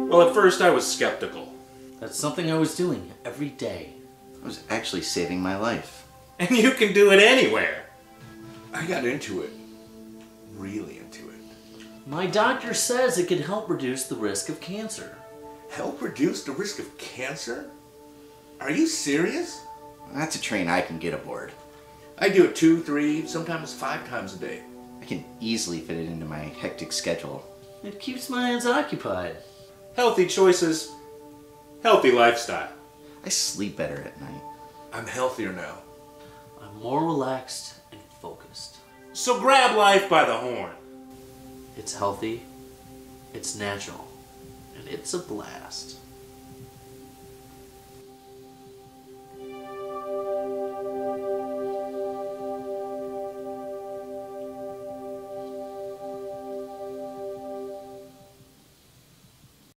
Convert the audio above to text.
Well, at first I was skeptical. That's something I was doing every day. I was actually saving my life. And you can do it anywhere. I got into it. Really into it. My doctor says it can help reduce the risk of cancer. Help reduce the risk of cancer? Are you serious? That's a train I can get aboard. I do it 2, 3, sometimes 5 times a day. I can easily fit it into my hectic schedule. It keeps my hands occupied. Healthy choices, healthy lifestyle. I sleep better at night. I'm healthier now. I'm more relaxed and focused. So grab life by the horn. It's healthy, it's natural, and it's a blast.